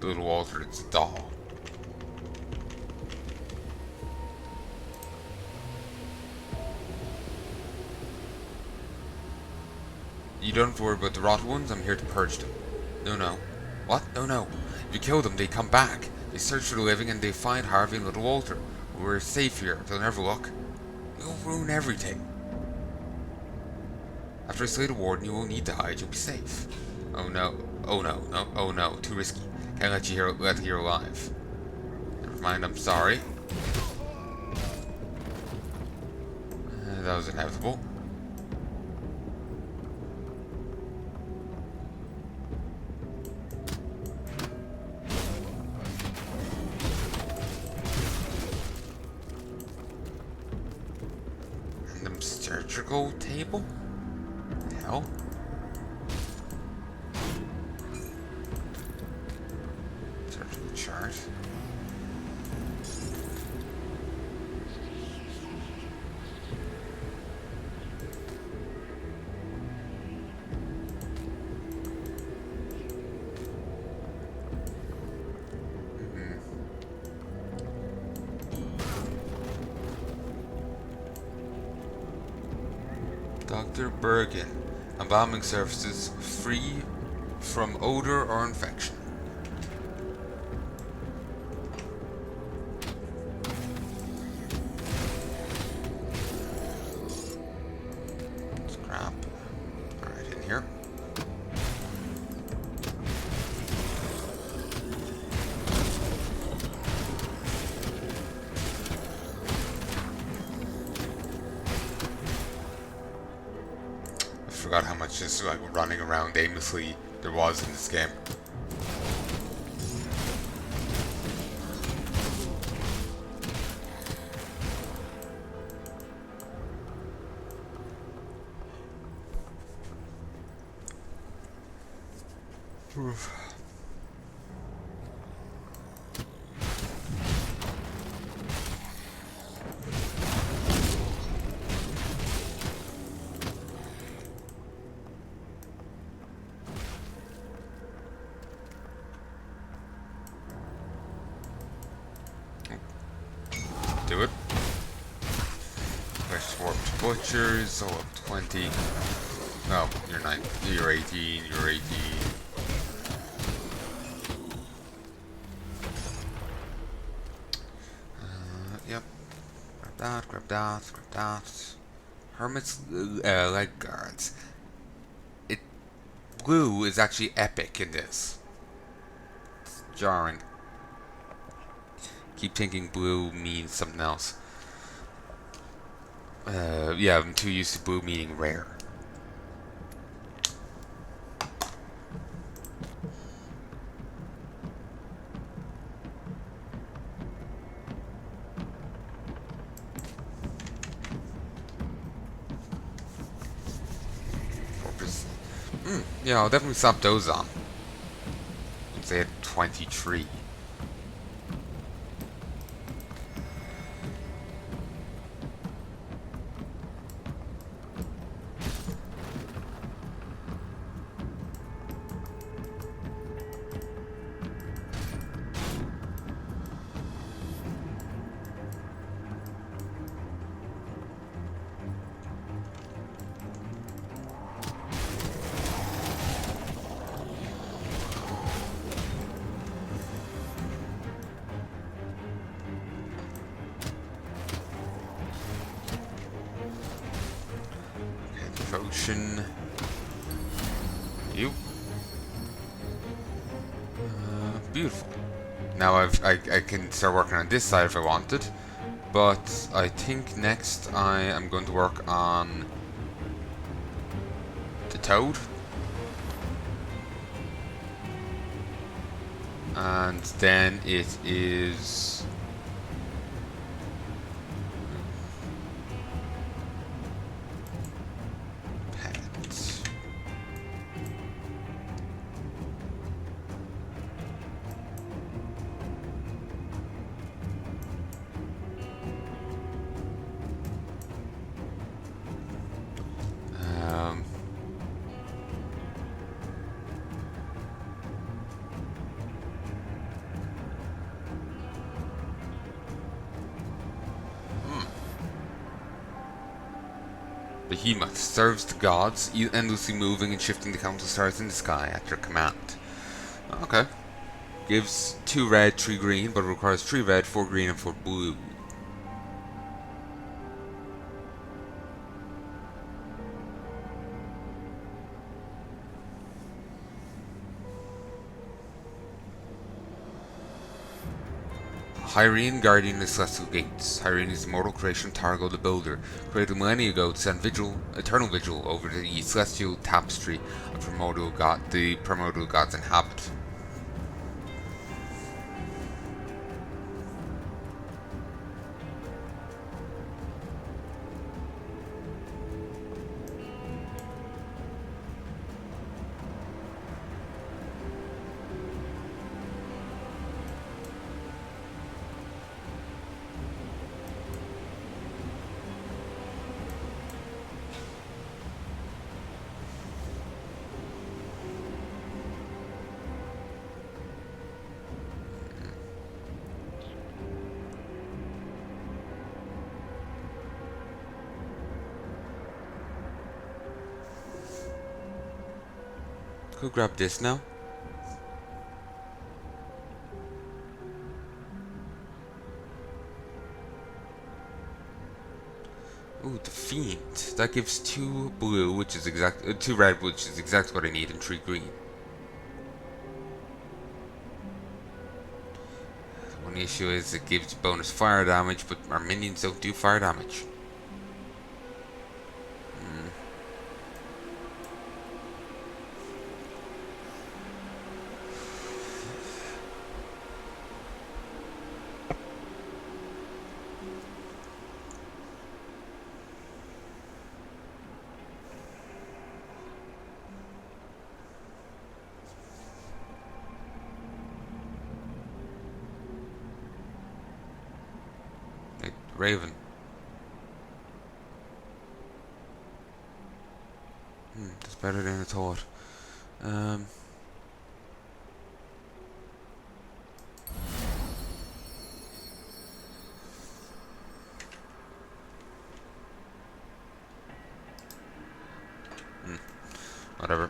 Speaker 1: Little Walter, it's a doll. You don't have to worry about the rot ones, I'm here to purge them. No, no. What? No, no. If you kill them, they come back. They search for the living and they find Harvey and little Walter. We're safe here, they'll never look. You'll ruin everything. After I slay the warden, you won't need to hide, you'll be safe. Oh no. Oh no, no, oh no, too risky. Can't let you here alive. Never mind, I'm sorry. That was inevitable. And the surgical table? Hell? Chart. Dr. Bergen. Embalming services free from odor or infection. Forgot how much just like running around aimlessly there was in this game. Oof. Do it. Quest warped butchers, all up 20. Oh, you're 9. You're 18. You're 18. Yep. grab that. Hermit's leg guards. It blue is actually epic in this. It's jarring. Keep thinking blue means something else. Yeah, I'm too used to blue meaning rare. Yeah, I'll definitely slap those on. Once they had 23. Devotion. You. Beautiful. Now I can start working on this side if I wanted, but I think next I am going to work on the toad, and then it is pet. Behemoth serves the gods, endlessly moving and shifting the countless stars in the sky at their command. Okay. Gives 2 red, 3 green, but requires 3 red, 4 green, and 4 blue. Hyrene, guardian of the celestial gates. Hyrene is the mortal creation of Targo the Builder, created millennia ago to send eternal vigil over the celestial tapestry of the primordial gods inhabit. Go grab this now. Ooh, the Fiend. That gives 2 blue, which is 2 red, which is exactly what I need, and 3 green. The only issue is it gives bonus fire damage, but our minions don't do fire damage. Raven. That's better than I thought. Whatever.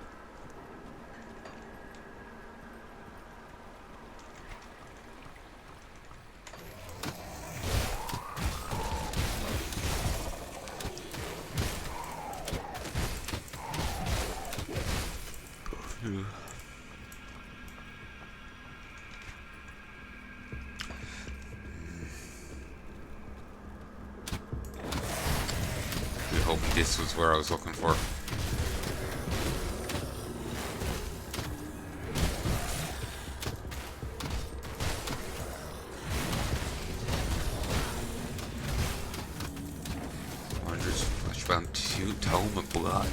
Speaker 1: We hope this was where I was looking for. Wonders fleshbound 2 tome of blood.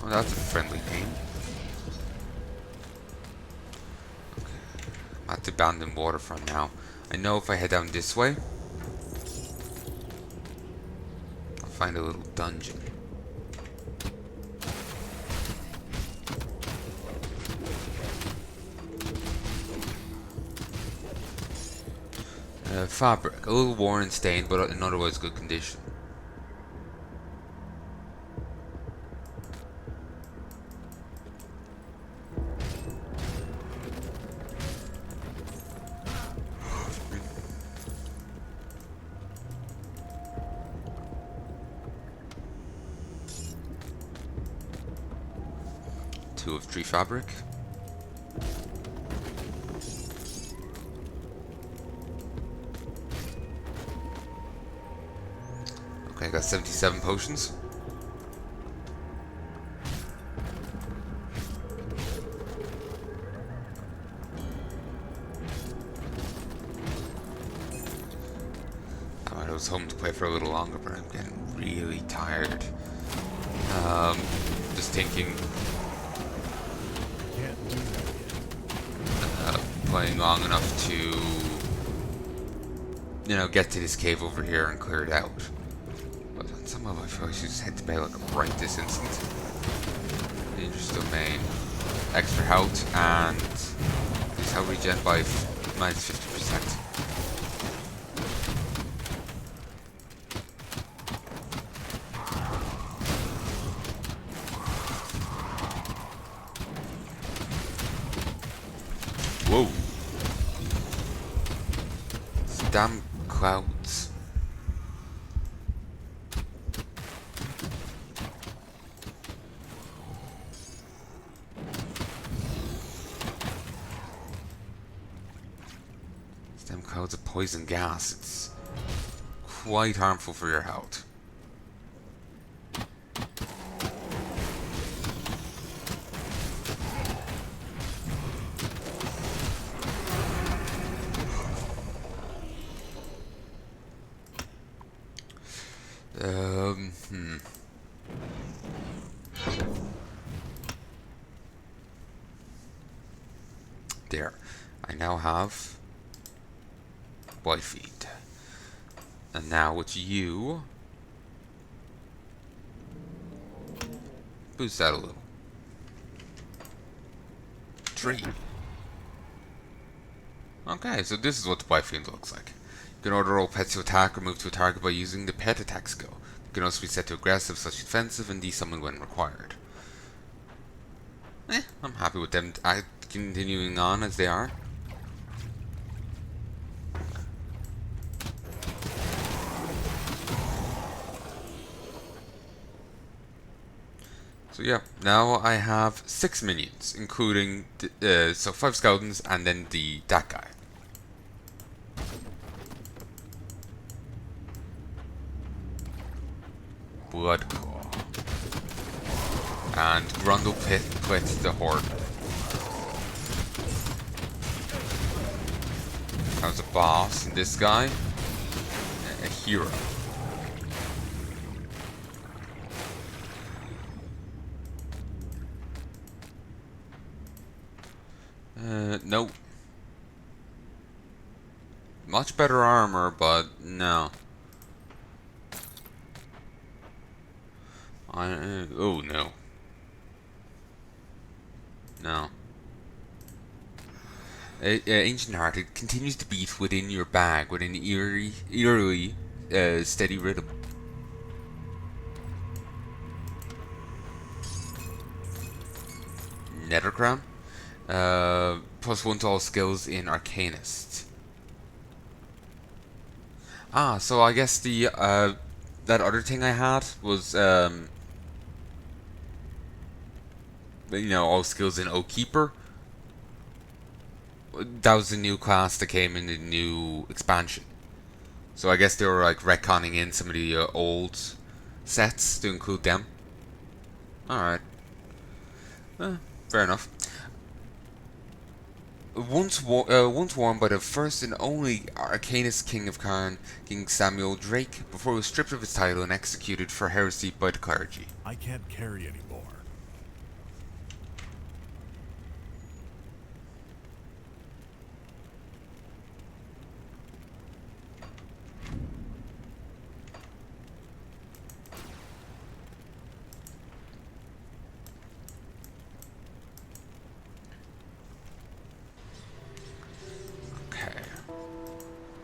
Speaker 1: Oh, that's a friendly name. Okay. I'm at the abandoned waterfront now. I know if I head down this way, I'll find a little dungeon. Fabric, a little worn and stained, but in otherwise good condition. Two of tree fabric. Okay, I got 77 potions. I was hoping to play for a little longer, but I'm getting really tired. Just thinking,
Speaker 3: Can't do that yet.
Speaker 1: playing long enough to, you know, get to this cave over here and clear it out. But on some level, I feel like I should just head to bed like right this instant. Dangerous domain, extra health, and this health regen by minus 50%. Whoa. These damn clouds. These damn clouds of poison gas. It's quite harmful for your health. There. I now have boy feed. And now with you, boost that a little. Tree. Okay, so this is what the boy fiend looks like. You can order all pets to attack or move to a target by using the pet attack skill. You can also be set to aggressive, / defensive, and desummon when required. I'm happy with them continuing on as they are. So yeah, now I have 6 minions, including so 5 skeletons and then that guy. Bloodclaw. And Grundle Pit the Horde. That was a boss, and this guy, a hero. Nope. Much better armor, but no. Oh no. No. Ancient Heart, it continues to beat within your bag with an eerily steady rhythm. Nethercrown. +1 to all skills in Arcanist. Ah, so I guess the that other thing I had was you know, all skills in Oak Keeper. That was the new class that came in the new expansion. So I guess they were like retconning in some of the old sets to include them. Alright. Fair enough. Once worn by the first and only Arcanist King of Karn, King Samuel Drake, before he was stripped of his title and executed for heresy by the clergy.
Speaker 7: I can't carry anymore.
Speaker 1: Okay.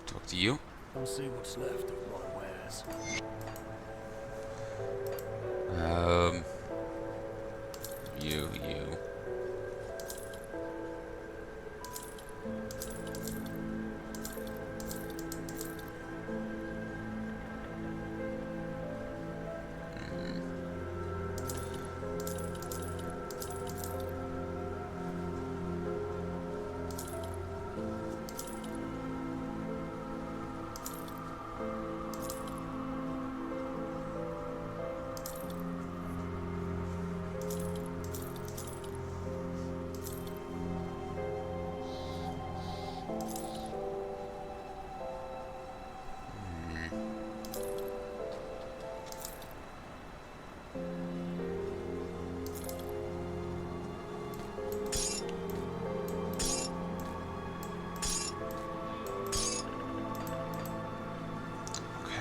Speaker 1: Talk to you.
Speaker 8: I'll see what's left of my wares.
Speaker 1: You.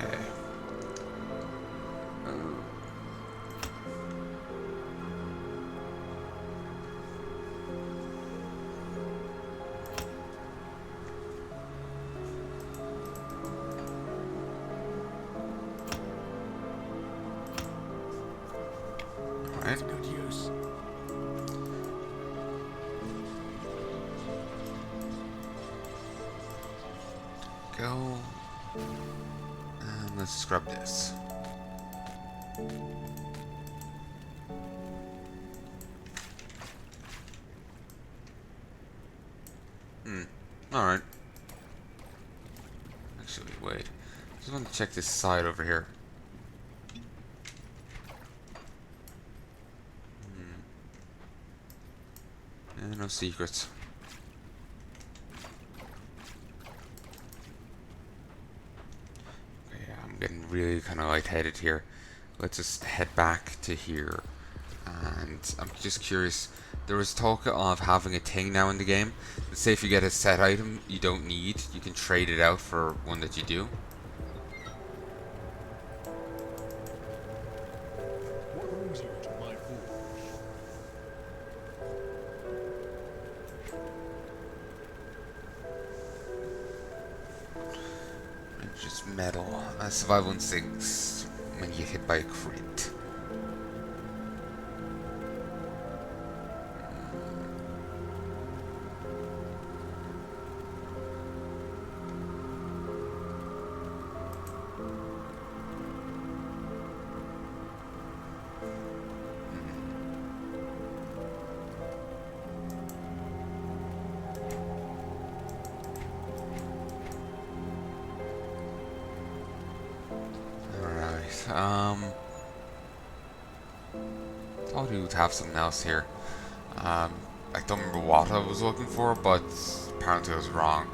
Speaker 1: Okay. Alright.
Speaker 8: Good use.
Speaker 1: Go. And let's scrub this. Alright. Actually, wait. Just want to check this side over here. No secrets. Okay, I'm getting really kind of lightheaded here. Let's just head back to here. And I'm just curious. There was talk of having a thing now in the game. Let's say if you get a set item you don't need, you can trade it out for one that you do.
Speaker 7: What brings you to my forge?
Speaker 1: Just metal. Survival instincts when you get hit by a crit. Thought he would have something else here. I don't remember what I was looking for, but apparently I was wrong.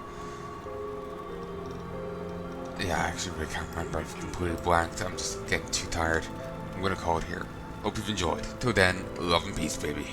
Speaker 1: Yeah, I actually really can't remember. I've completely blanked. I'm just getting too tired. I'm gonna call it here. Hope you've enjoyed. Till then, love and peace, baby.